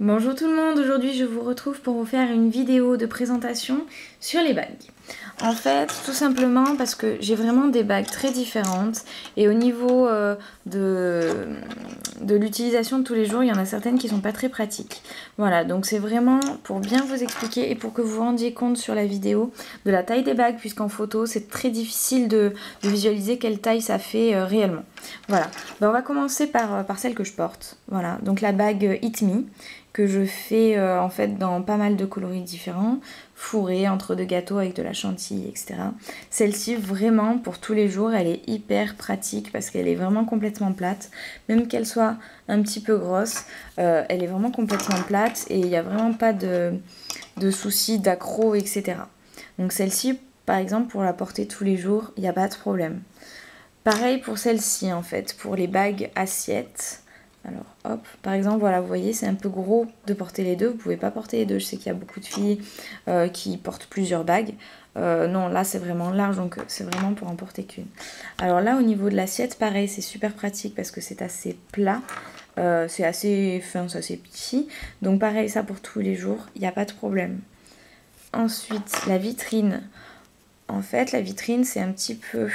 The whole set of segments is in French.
Bonjour tout le monde, aujourd'hui je vous retrouve pour vous faire une vidéo de présentation sur les bagues. En fait, tout simplement parce que j'ai vraiment des bagues très différentes et au niveau de l'utilisation de tous les jours, il y en a certaines qui sont pas très pratiques. Voilà, donc c'est vraiment pour bien vous expliquer et pour que vous vous rendiez compte sur la vidéo de la taille des bagues, puisqu'en photo c'est très difficile de visualiser quelle taille ça fait réellement. Voilà, ben, on va commencer par celle que je porte. Voilà, donc la bague Hit Me, que je fais en fait dans pas mal de coloris différents, fourrée entre deux gâteaux avec de la chantilly, etc. Celle-ci, vraiment, pour tous les jours, elle est hyper pratique parce qu'elle est vraiment complètement plate. Même qu'elle soit un petit peu grosse, elle est vraiment complètement plate et il n'y a vraiment pas de soucis d'accro, etc. Donc celle-ci, par exemple, pour la porter tous les jours, il n'y a pas de problème. Pareil pour celle-ci, en fait, pour les bagues assiettes. Alors hop, par exemple, voilà, vous voyez, c'est un peu gros de porter les deux. Vous pouvez pas porter les deux. Je sais qu'il y a beaucoup de filles qui portent plusieurs bagues. Non, là c'est vraiment large, donc c'est vraiment pour en porter qu'une. Alors là, au niveau de l'assiette, pareil, c'est super pratique parce que c'est assez plat. C'est assez fin, c'est assez petit. Donc pareil, ça pour tous les jours, il n'y a pas de problème. Ensuite, la vitrine. En fait, la vitrine, c'est un petit peu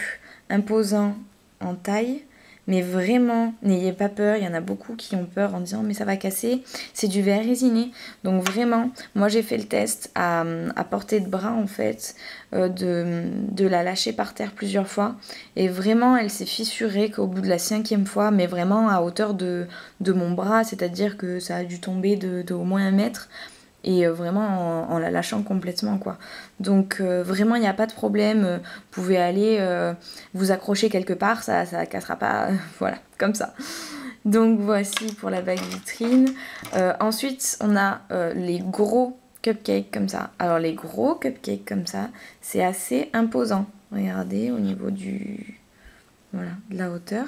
imposant en taille. Mais vraiment, n'ayez pas peur, il y en a beaucoup qui ont peur en disant mais ça va casser, c'est du verre résiné. Donc vraiment, moi j'ai fait le test à portée de bras en fait, de la lâcher par terre plusieurs fois. Et vraiment, elle s'est fissurée qu'au bout de la 5e fois, mais vraiment à hauteur de mon bras, c'est-à-dire que ça a dû tomber de au moins 1 mètre. Et vraiment en la lâchant complètement quoi. Donc vraiment il n'y a pas de problème, vous pouvez aller vous accrocher quelque part, ça cassera pas, voilà, comme ça. Donc voici pour la bague vitrine. Ensuite on a les gros cupcakes comme ça. Alors les gros cupcakes comme ça, c'est assez imposant. Regardez au niveau voilà, de la hauteur.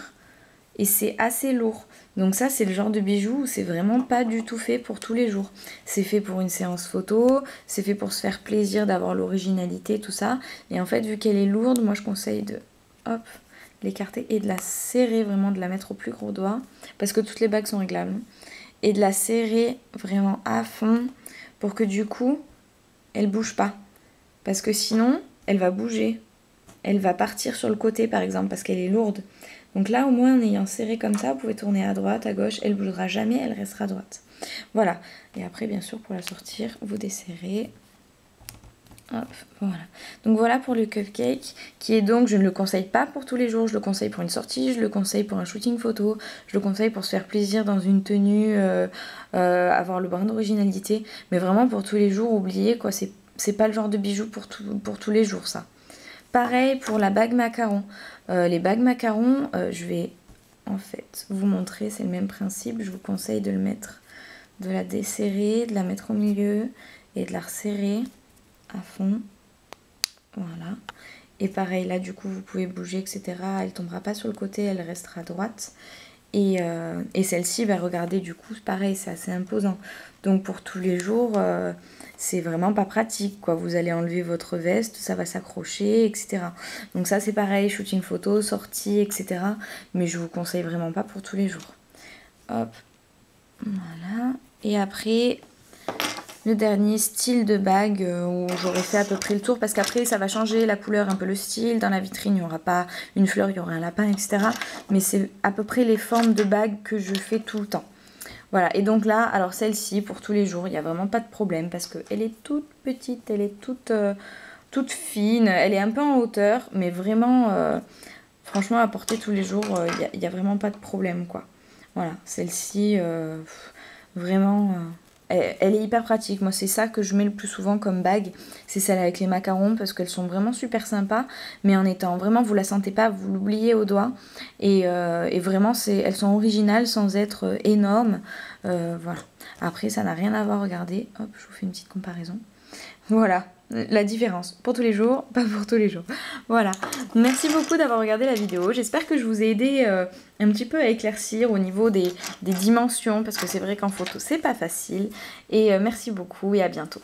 Et c'est assez lourd. Donc ça, c'est le genre de bijou où c'est vraiment pas du tout fait pour tous les jours. C'est fait pour une séance photo, c'est fait pour se faire plaisir, d'avoir l'originalité, tout ça. Et en fait, vu qu'elle est lourde, moi je conseille de hop, l'écarter et de la serrer, vraiment de la mettre au plus gros doigt, parce que toutes les bagues sont réglables. Et de la serrer vraiment à fond pour que du coup, elle bouge pas. Parce que sinon, elle va bouger. Elle va partir sur le côté par exemple parce qu'elle est lourde. Donc là au moins en ayant serré comme ça, vous pouvez tourner à droite, à gauche, elle ne bougera jamais, elle restera droite. Voilà. Et après bien sûr pour la sortir, vous desserrez. Hop, voilà. Donc voilà pour le cupcake qui est donc, je ne le conseille pas pour tous les jours, je le conseille pour une sortie, je le conseille pour un shooting photo, je le conseille pour se faire plaisir dans une tenue, avoir le brin d'originalité. Mais vraiment pour tous les jours, oubliez quoi, c'est pas le genre de bijou pour tous les jours ça. Pareil pour la bague macaron. Les bagues macaron, je vais en fait vous montrer, c'est le même principe. Je vous conseille de le mettre, de la desserrer, de la mettre au milieu et de la resserrer à fond. Voilà. Et pareil, là du coup vous pouvez bouger, etc. Elle tombera pas sur le côté, elle restera droite. Et celle-ci, bah, regardez, du coup, pareil, c'est assez imposant. Donc pour tous les jours, c'est vraiment pas pratique, quoi. Vous allez enlever votre veste, ça va s'accrocher, etc. Donc ça, c'est pareil, shooting photo, sortie, etc. Mais je vous conseille vraiment pas pour tous les jours. Hop, voilà. Et après, le dernier style de bague où j'aurais fait à peu près le tour parce qu'après ça va changer la couleur, un peu le style. Dans la vitrine, il n'y aura pas une fleur, il y aura un lapin, etc. Mais c'est à peu près les formes de bagues que je fais tout le temps. Voilà, et donc là, alors celle-ci, pour tous les jours, il n'y a vraiment pas de problème parce qu'elle est toute petite, elle est toute fine, elle est un peu en hauteur, mais vraiment, franchement, à porter tous les jours, il n'y a vraiment pas de problème, quoi. Voilà, celle-ci, vraiment... elle est hyper pratique, moi c'est ça que je mets le plus souvent comme bague, c'est celle avec les macarons parce qu'elles sont vraiment super sympas, mais en étant vraiment, vous la sentez pas, vous l'oubliez au doigt, et vraiment elles sont originales sans être énormes, voilà. Après ça n'a rien à voir, regardez, hop, je vous fais une petite comparaison, voilà. La différence, pour tous les jours, pas pour tous les jours. Voilà, merci beaucoup d'avoir regardé la vidéo. J'espère que je vous ai aidé un petit peu à éclaircir au niveau des dimensions, parce que c'est vrai qu'en photo, c'est pas facile. Et merci beaucoup et à bientôt.